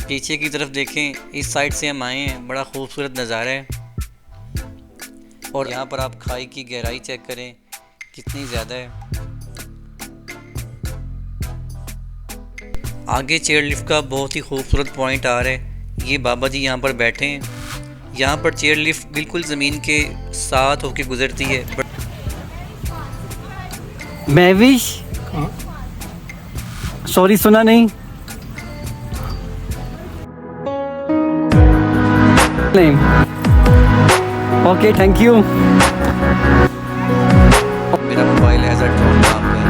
पीछे की तरफ देखें, इस साइड से हम आए हैं, बड़ा खूबसूरत नज़ारा है। और यहाँ पर आप खाई की गहराई चेक करें कितनी ज़्यादा है। आगे चेयर लिफ्ट का बहुत ही खूबसूरत पॉइंट आ रहा है। ये बाबा जी यहाँ पर बैठे हैं। यहाँ पर चेयर लिफ्ट बिल्कुल ज़मीन के साथ होके गुजरती है। महविश, सॉरी सुना नहीं। Okay thank you. मेरा मोबाइल एज अ ड्रोन काम कर रहा है।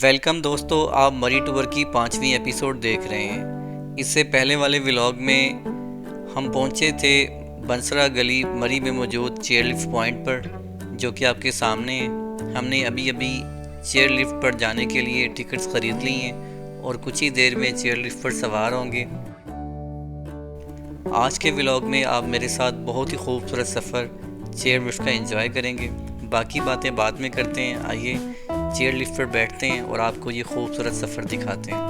वेलकम दोस्तों, आप मरी टूर की 5वीं एपिसोड देख रहे हैं। इससे पहले वाले व्लॉग में हम पहुंचे थे बंसरा गली मरी में मौजूद चेयर लिफ्ट पॉइंट पर, जो कि आपके सामने है। हमने अभी चेयर लिफ्ट पर जाने के लिए टिकट्स ख़रीद ली हैं और कुछ ही देर में चेयर लिफ्ट पर सवार होंगे। आज के व्लॉग में आप मेरे साथ बहुत ही खूबसूरत सफ़र चेयर लिफ्ट का एंजॉय करेंगे। बाकी बातें बाद में करते हैं। आइए चेयर लिफ्ट पर बैठते हैं और आपको ये खूबसूरत सफ़र दिखाते हैं।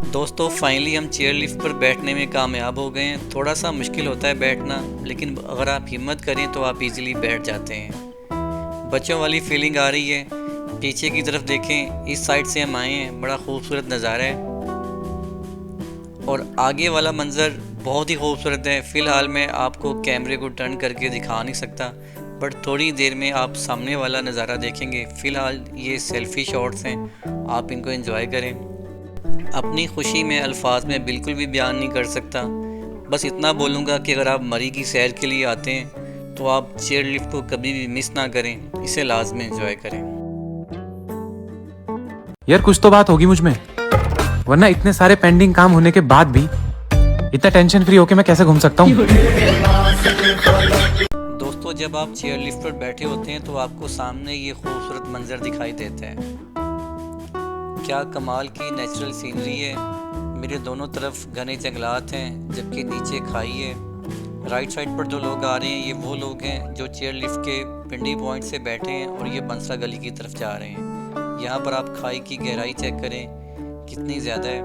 दोस्तों फाइनली हम चेयर लिफ्ट पर बैठने में कामयाब हो गए हैं। थोड़ा सा मुश्किल होता है बैठना, लेकिन अगर आप हिम्मत करें तो आप इजीली बैठ जाते हैं। बच्चों वाली फीलिंग आ रही है। पीछे की तरफ देखें, इस साइड से हम आए हैं, बड़ा खूबसूरत नज़ारा है। और आगे वाला मंज़र बहुत ही खूबसूरत है। फ़िलहाल मैं आपको कैमरे को टर्न करके दिखा नहीं सकता, बट थोड़ी देर में आप सामने वाला नज़ारा देखेंगे। फ़िलहाल ये सेल्फ़ी शॉट्स हैं, आप इनको एंजॉय करें। अपनी खुशी में अल्फाज में बिल्कुल भी बयान नहीं कर सकता। बस इतना बोलूँगा कि अगर आप मरी की सैर के लिए आते हैं तो आप चेयर लिफ्ट को कभी भी मिस ना करें, इसे लाजमी एंजॉय करें। यार कुछ तो बात होगी मुझ में, वरना इतने सारे पेंडिंग काम होने के बाद भी इतना टेंशन फ्री होके मैं कैसे घूम सकता हूँ। दोस्तों जब आप चेयर लिफ्ट पर बैठे होते हैं तो आपको सामने ये खूबसूरत मंजर दिखाई देता है। क्या कमाल की नेचुरल सीनरी है। मेरे दोनों तरफ घने जंगलात हैं, जबकि नीचे खाई है। राइट साइड पर जो लोग आ रहे हैं ये वो लोग हैं जो चेयर लिफ्ट के पिंडी पॉइंट से बैठे हैं और ये बंसरा गली की तरफ जा रहे हैं। यहाँ पर आप खाई की गहराई चेक करें कितनी ज़्यादा है।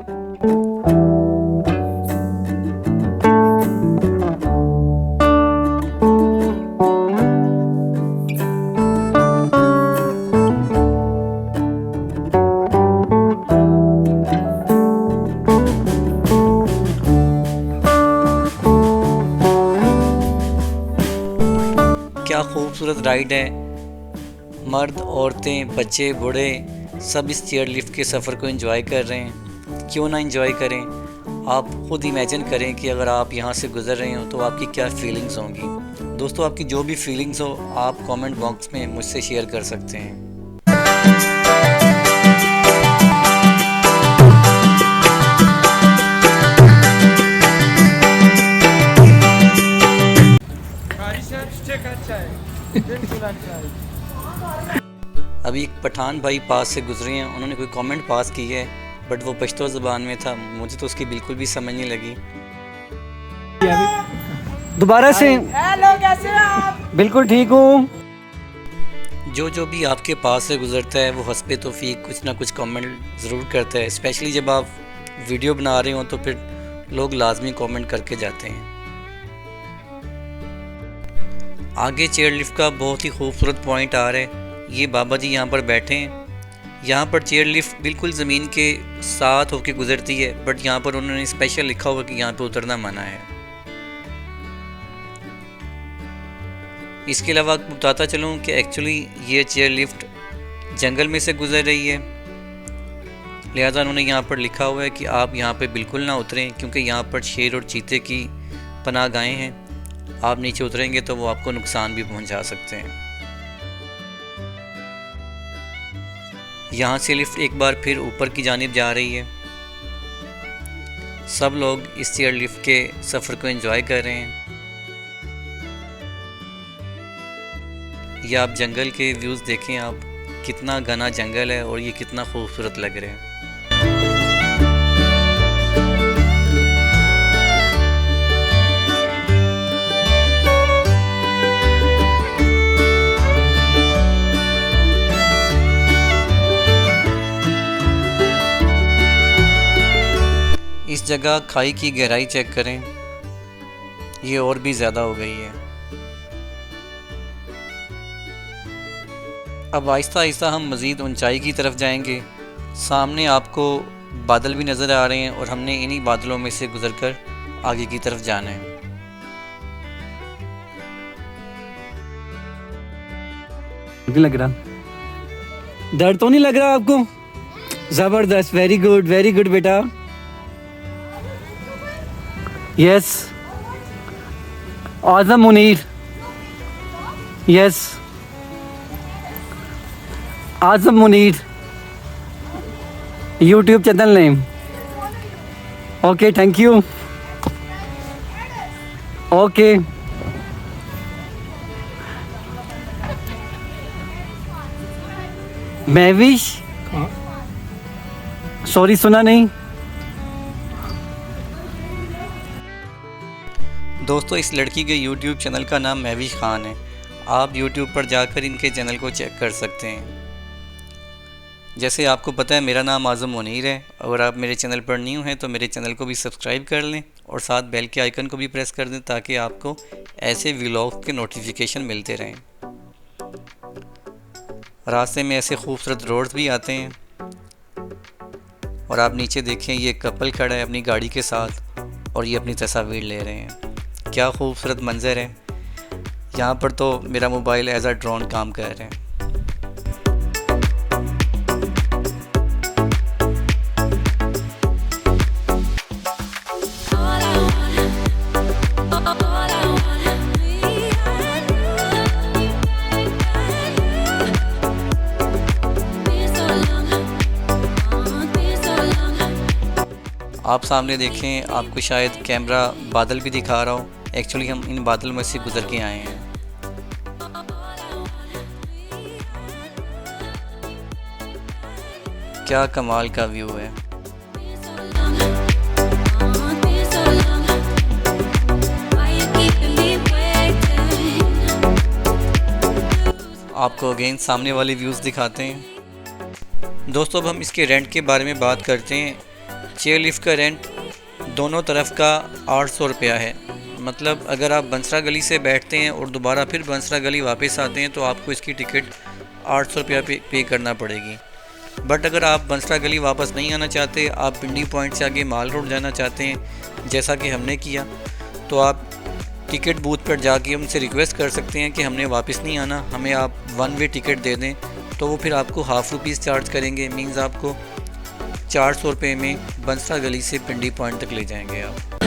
क्या खूबसूरत राइड है। मर्द, औरतें, बच्चे, बूढ़े सब इस चेयर लिफ्ट के सफ़र को एंजॉय कर रहे हैं। क्यों ना एंजॉय करें। आप खुद इमेजिन करें कि अगर आप यहाँ से गुज़र रहे हो तो आपकी क्या फीलिंग्स होंगी। दोस्तों आपकी जो भी फीलिंग्स हो आप कमेंट बॉक्स में मुझसे शेयर कर सकते हैं। अभी एक पठान भाई पास से गुजरे हैं, उन्होंने कोई कमेंट पास की है बट वो पश्तो ज़ुबान में था, मुझे तो उसकी बिल्कुल भी समझ नहीं लगी। दोबारा से। हेलो कैसे हैं आप? बिल्कुल ठीक हूँ। जो भी आपके पास से गुजरता है वो हस्बे तौफीक कुछ ना कुछ कमेंट ज़रूर करता है। स्पेशली जब आप वीडियो बना रहे हो तो फिर लोग लाजमी कमेंट करके जाते हैं। आगे चेयर लिफ्ट का बहुत ही खूबसूरत पॉइंट आ रहा है। ये बाबा जी यहाँ पर बैठे हैं। यहाँ पर चेयर लिफ्ट बिल्कुल ज़मीन के साथ होके गुजरती है, बट यहाँ पर उन्होंने स्पेशल लिखा हुआ कि यहाँ पे उतरना मना है। इसके अलावा आपको बताता चलूँ कि एक्चुअली ये चेयर लिफ्ट जंगल में से गुजर रही है, लिहाजा उन्होंने यहाँ पर लिखा हुआ है कि आप यहाँ पे बिल्कुल ना उतरें, क्योंकि यहाँ पर शेर और चीते की पनाह गाहें हैं। आप नीचे उतरेंगे तो वो आपको नुकसान भी पहुँचा सकते हैं। यहाँ से लिफ्ट एक बार फिर ऊपर की जानिब जा रही है। सब लोग इस चेयर लिफ्ट के सफ़र को एंजॉय कर रहे हैं। ये आप जंगल के व्यूज़ देखें, आप कितना घना जंगल है और ये कितना खूबसूरत लग रहा है। जगह खाई की गहराई चेक करें, ये और भी ज़्यादा हो गई है। अब आहिस्ता आहिस्ता हम मज़ीद ऊंचाई की तरफ जाएंगे। सामने आपको बादल भी नज़र आ रहे हैं और हमने इन्हीं बादलों में से गुजरकर आगे की तरफ जाना है। नहीं लग रहा, डर तो नहीं लग रहा आपको? जबरदस्त, वेरी गुड बेटा। Yes, Azam Munir, yes Azam Munir, YouTube channel name. Okay, thank you. Okay, Mahwish, sorry सुना नहीं। दोस्तों, इस लड़की के YouTube चैनल का नाम महविश खान है। आप YouTube पर जाकर इनके चैनल को चेक कर सकते हैं। जैसे आपको पता है, मेरा नाम आज़म मुनीर है। अगर आप मेरे चैनल पर न्यू हैं तो मेरे चैनल को भी सब्सक्राइब कर लें और साथ बेल के आइकन को भी प्रेस कर दें ताकि आपको ऐसे व्लॉग के नोटिफिकेशन मिलते रहें। रास्ते में ऐसे खूबसूरत रोड्स भी आते हैं और आप नीचे देखें, ये कपल खड़ा है अपनी गाड़ी के साथ और ये अपनी तस्वीर ले रहे हैं। क्या खूबसूरत मंजर है। यहाँ पर तो मेरा मोबाइल एज अ ड्रोन काम कर रहे हैं। आप सामने देखें, आपको शायद कैमरा बादल भी दिखा रहा हो। एक्चुअली हम इन बादल में से गुजर के आए हैं। क्या कमाल का व्यू है। आपको अगेन सामने वाले व्यूज़ दिखाते हैं। दोस्तों, अब हम इसके रेंट के बारे में बात करते हैं। चेयर लिफ्ट का रेंट दोनों तरफ का 800 रुपया है। मतलब अगर आप बंसरा गली से बैठते हैं और दोबारा फिर बंसरा गली वापस आते हैं तो आपको इसकी टिकट 800 रुपया पे करना पड़ेगी। बट अगर आप बंसरा गली वापस नहीं आना चाहते, आप पिंडी पॉइंट से आगे माल रोड जाना चाहते हैं जैसा कि हमने किया, तो आप टिकट बूथ पर जाके उनसे रिक्वेस्ट कर सकते हैं कि हमने वापस नहीं आना, हमें आप 1 वे टिकट दे दें। तो वो फिर आपको ₹50 चार्ज करेंगे। मीन्स आपको 400 रुपये में बंसरा गली से पिंडी पॉइंट तक ले जाएंगे आप।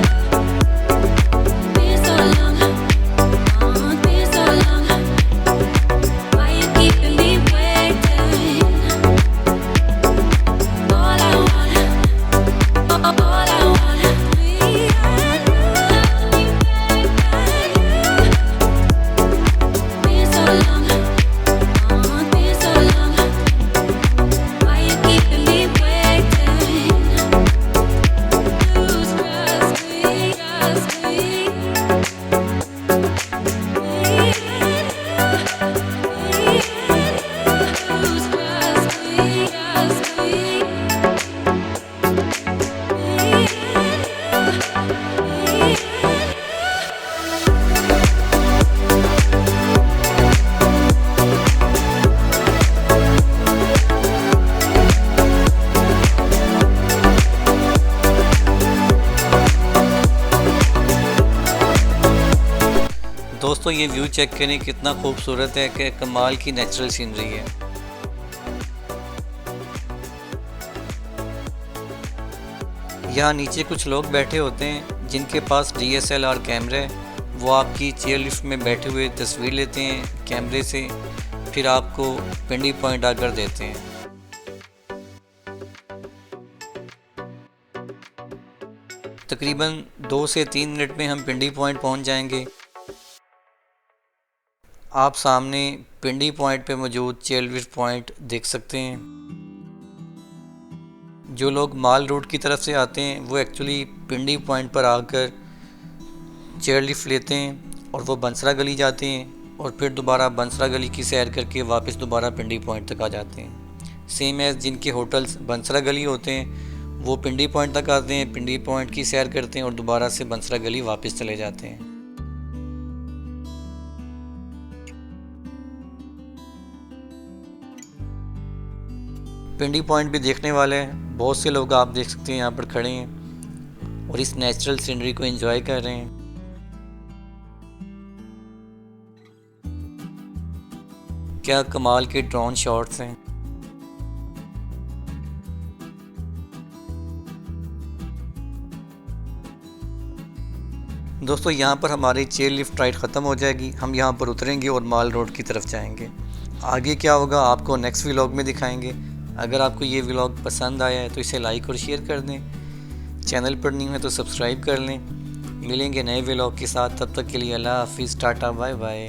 दोस्तों, ये व्यू चेक करें, कितना खूबसूरत है कि कमाल की नेचुरल सीनरी है। यहाँ नीचे कुछ लोग बैठे होते हैं जिनके पास DSLR कैमरे है। वो आपकी चेयर लिफ्ट में बैठे हुए तस्वीर लेते हैं कैमरे से, फिर आपको पिंडी पॉइंट आकर देते हैं। तकरीबन 2 से 3 मिनट में हम पिंडी पॉइंट पहुंच जाएंगे। आप सामने पिंडी पॉइंट पे मौजूद चेयर लिफ्ट पॉइंट देख सकते हैं। जो लोग माल रोड की तरफ से आते हैं वो एक्चुअली पिंडी पॉइंट पर आकर चेयर लिफ्ट लेते हैं और वो बंसरा गली जाते हैं और फिर दोबारा बंसरा गली की सैर करके वापस दोबारा पिंडी पॉइंट तक आ जाते हैं। सेम एज़ जिनके होटल्स बंसरा गली होते हैं वो पिंडी पॉइंट तक आते हैं, पिंडी पॉइंट की सैर करते हैं और दोबारा से बंसरा गली वापस चले जाते हैं। पिंडी पॉइंट भी देखने वाले हैं, बहुत से लोग आप देख सकते हैं यहाँ पर खड़े हैं और इस नेचुरल सीनरी को एंजॉय कर रहे हैं। क्या कमाल के ड्रोन शॉट्स हैं। दोस्तों यहाँ पर हमारी चेयर लिफ्ट राइड ख़त्म हो जाएगी, हम यहाँ पर उतरेंगे और माल रोड की तरफ जाएंगे। आगे क्या होगा आपको नेक्स्ट व्लॉग में दिखाएंगे। अगर आपको ये व्लॉग पसंद आया है तो इसे लाइक और शेयर कर दें, चैनल पर नहीं है तो सब्सक्राइब कर लें। मिलेंगे नए व्लॉग के साथ, तब तक के लिए अल्लाह हाफिज़, टाटा बाय बाय।